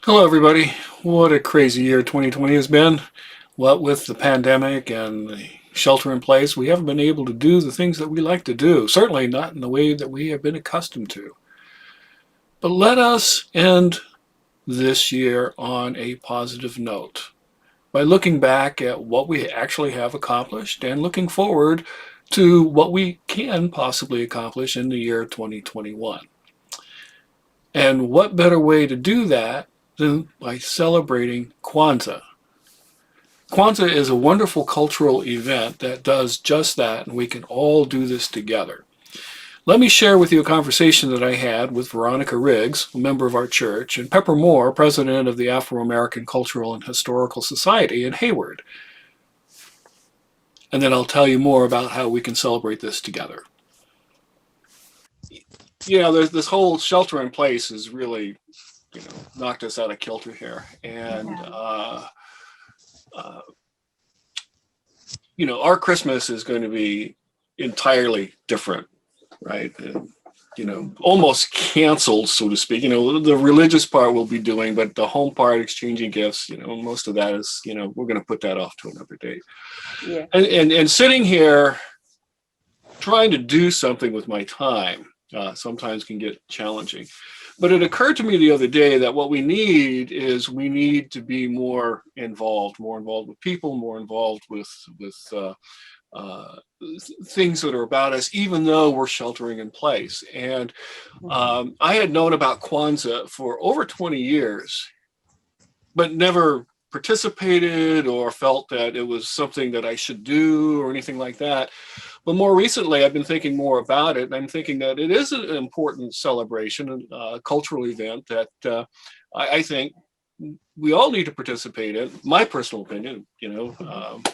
Hello, everybody. What a crazy year 2020 has been. What with the pandemic and the shelter in place, we haven't been able to do the things that we like to do, certainly not in the way that we have been accustomed to. But let us end this year on a positive note by looking back at what we actually have accomplished and looking forward to what we can possibly accomplish in the year 2021. And what better way to do that than by celebrating Kwanzaa? Kwanzaa is a wonderful cultural event that does just that, and we can all do this together. Let me share with you a conversation that I had with Veronica Riggs, a member of our church, and Pepper Moore, president of the Afro-American Cultural and Historical Society in Hayward. And then I'll tell you more about how we can celebrate this together. There's this whole shelter in place has really, knocked us out of kilter here. And, uh, our Christmas is going to be entirely different, right? And, almost canceled, so to speak. The religious part we'll be doing, but the home part, exchanging gifts, most of that is, we're going to put that off to another date. Yeah. And sitting here trying to do something with my time sometimes can get challenging. But it occurred to me the other day that what we need to be more involved with people, more involved with things that are about us, even though we're sheltering in place. And I had known about Kwanzaa for over 20 years, but never participated or felt that it was something that I should do or anything like that. But more recently, I've been thinking more about it, and I'm thinking that it is an important celebration, a cultural event that I think we all need to participate in. My personal opinion, and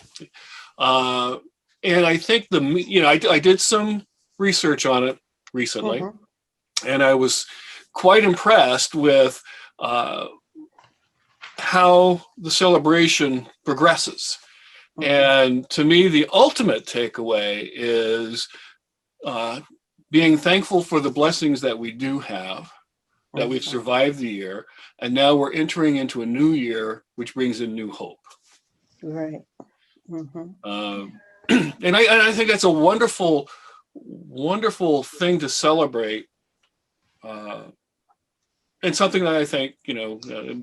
I think I did some research on it recently, and I was quite impressed with how the celebration progresses. And to me, the ultimate takeaway is being thankful for the blessings that we do have, that we've survived the year, and now we're entering into a new year, which brings in new hope. Right. And I think that's a wonderful, wonderful thing to celebrate. And something that I think,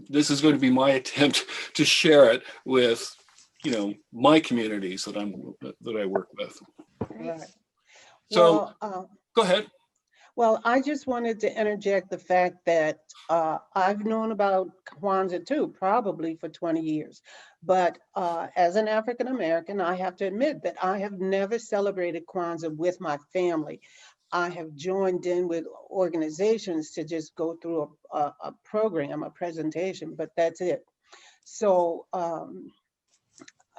this is going to be my attempt to share it with my communities that I work with. Right. So Well, go ahead. well, I just wanted to interject the fact that I've known about Kwanzaa too, probably for 20 years. But as an African American, I have to admit that I have never celebrated Kwanzaa with my family. I have joined in with organizations to just go through a program, a presentation, but that's it. So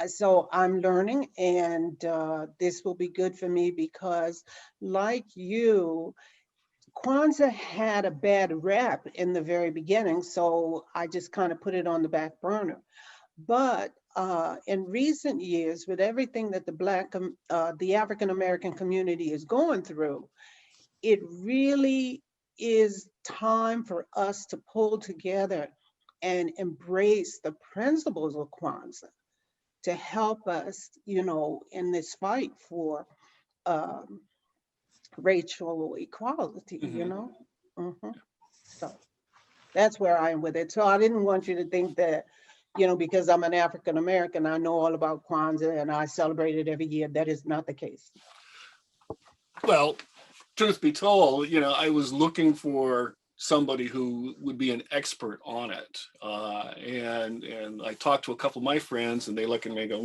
so I'm learning, and this will be good for me because, like you, Kwanzaa had a bad rap in the very beginning, so I just kind of put it on the back burner. But in recent years, with everything that the African American community is going through, it really is time for us to pull together and embrace the principles of Kwanzaa to help us, in this fight for um, racial equality. Mhm. So that's where I am with it. So I didn't want you to think that, because I'm an African American, I know all about Kwanzaa and I celebrate it every year. That is not the case. Well, truth be told, I was looking for somebody who would be an expert on it. And I talked to a couple of my friends, and they look at me and go,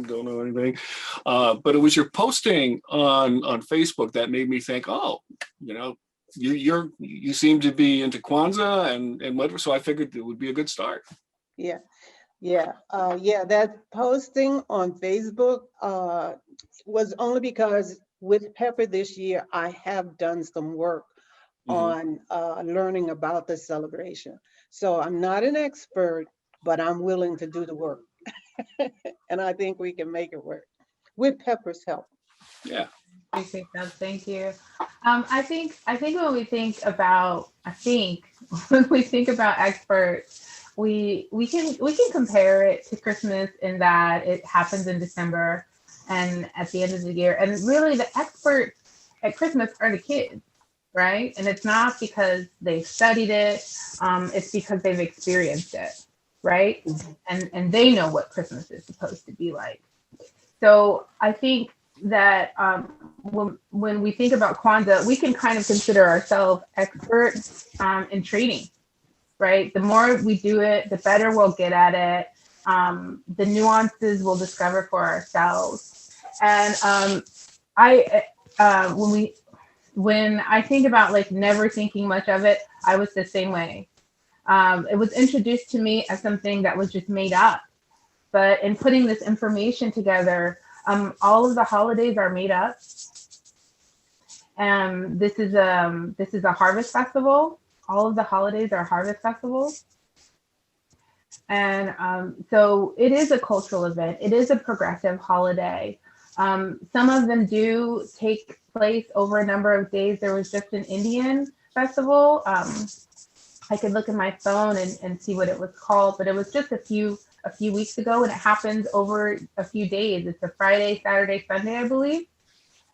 don't know anything. But it was your posting on Facebook that made me think, oh, you seem to be into Kwanzaa and whatever. So I figured it would be a good start. Yeah. Yeah, that posting on Facebook was only because with Pepper this year, I have done some work on learning about the celebration. So I'm not an expert, but I'm willing to do the work. And I think we can make it work with Pepper's help. Yeah. Appreciate that. Thank you. I think when we think about, when we think about experts, we can compare it to Christmas in that it happens in December and at the end of the year. And really the experts at Christmas are the kids, right? And it's not because they've studied it, it's because they've experienced it, right? And they know what Christmas is supposed to be like. So I think that when we think about Kwanzaa, we can kind of consider ourselves experts in training, right? The more we do it, the better we'll get at it. The nuances we'll discover for ourselves. And when I think about like never thinking much of it, I was the same way. It was introduced to me as something that was just made up. But in putting this information together, all of the holidays are made up. This is a harvest festival. All of the holidays are harvest festivals. And so it is a cultural event. It is a progressive holiday. Some of them do take place over a number of days. There was just an Indian festival. I could look at my phone and see what it was called, but it was just a few weeks ago, and it happens over a few days. It's a Friday, Saturday, Sunday, I believe.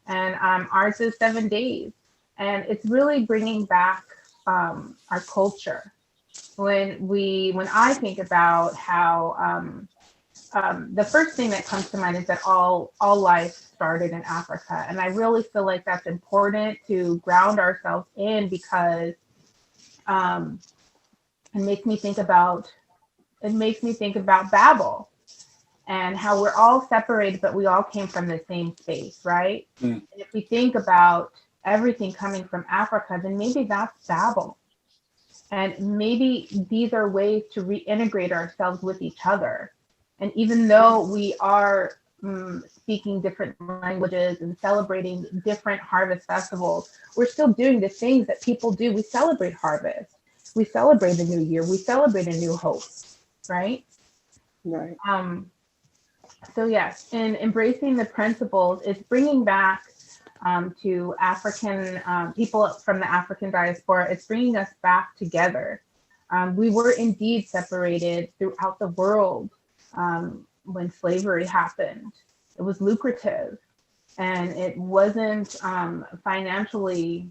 And ours is 7 days. And it's really bringing back our culture. When I think about how the first thing that comes to mind is that all life started in Africa. And I really feel like that's important to ground ourselves in, because it makes me think about Babel and how we're all separated, but we all came from the same space, right? And if we think about everything coming from Africa, then maybe that's Babel. And maybe these are ways to reintegrate ourselves with each other. And even though we are speaking different languages and celebrating different harvest festivals, we're still doing the things that people do. We celebrate harvest. We celebrate the new year. We celebrate a new hope, right? Right. So yes, in embracing the principles, it's bringing back to African people from the African diaspora. It's bringing us back together. We were indeed separated throughout the world when slavery happened. It was lucrative, and it wasn't financially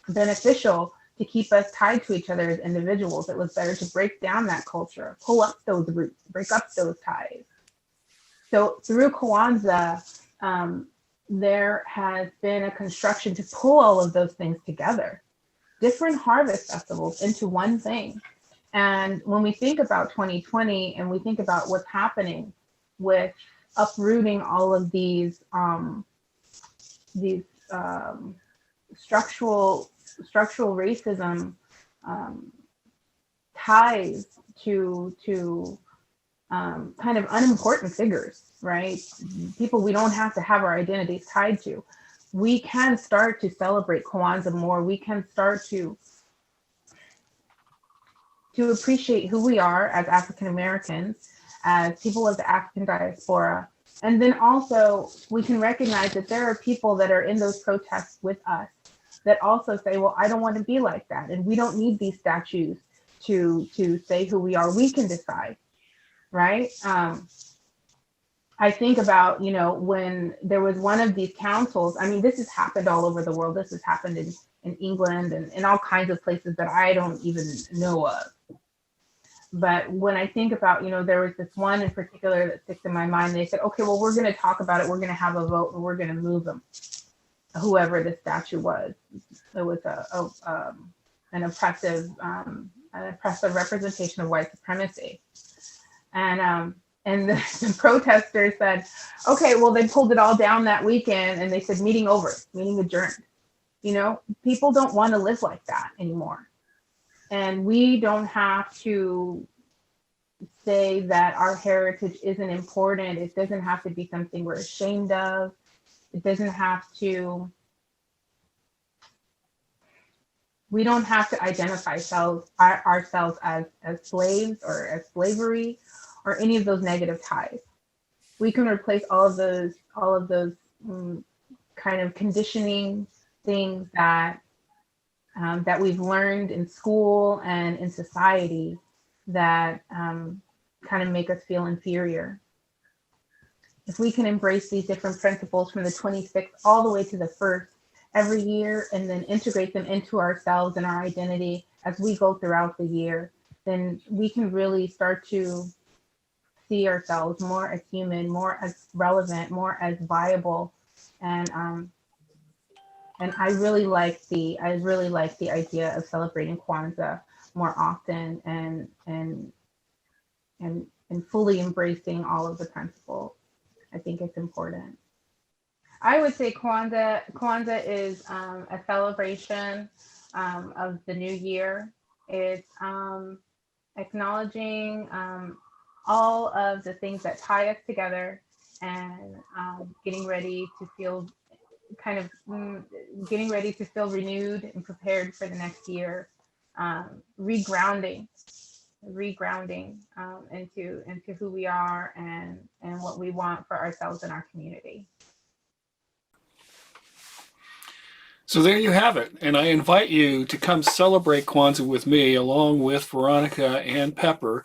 beneficial to keep us tied to each other as individuals. It was better to break down that culture, pull up those roots, break up those ties. So through Kwanzaa, there has been a construction to pull all of those things together, different harvest festivals into one thing. And when we think about 2020 and we think about what's happening with uprooting all of these structural racism ties to kind of unimportant figures, right? People we don't have to have our identities tied to. We can start to celebrate Kwanzaa more. We can start to appreciate who we are as African Americans, as people of the African diaspora. And then also we can recognize that there are people that are in those protests with us that also say, well, I don't want to be like that. And we don't need these statues to say who we are. We can decide, right? I think about, when there was one of these councils, I mean, this has happened all over the world. This has happened in England and in all kinds of places that I don't even know of. But when I think about, there was this one in particular that sticks in my mind. They said, okay, well, we're going to talk about it. We're going to have a vote and we're going to move them. Whoever the statue was, it was an oppressive representation of white supremacy. And the protesters said, okay, well, they pulled it all down that weekend and they said, meeting over, meeting adjourned. People don't want to live like that anymore. And we don't have to say that our heritage isn't important. It doesn't have to be something we're ashamed of. It doesn't have to, we don't have to identify ourselves as slaves or as slavery or any of those negative ties. We can replace all of those kind of conditioning things that we've learned in school and in society that kind of make us feel inferior. If we can embrace these different principles from the 26th all the way to the 1st every year, and then integrate them into ourselves and our identity as we go throughout the year, then we can really start to see ourselves more as human, more as relevant, more as viable. And I really like the idea of celebrating Kwanzaa more often, and fully embracing all of the principles. I think it's important. I would say Kwanzaa is a celebration of the new year. It's acknowledging all of the things that tie us together, and getting ready to feel renewed and prepared for the next year. Regrounding into who we are, and what we want for ourselves and our community. So there you have it. And I invite you to come celebrate Kwanzaa with me, along with Veronica and Pepper,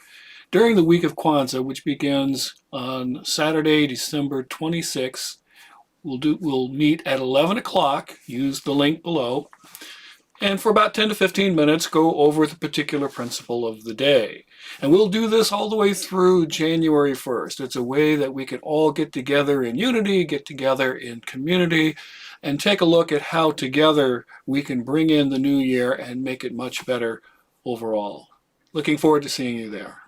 during the week of Kwanzaa, which begins on Saturday, December 26th. We'll meet at 11 o'clock. Use the link below. And for about 10 to 15 minutes, go over the particular principle of the day. And we'll do this all the way through January 1st. It's a way that we can all get together in unity, get together in community, and take a look at how together we can bring in the new year and make it much better overall. Looking forward to seeing you there.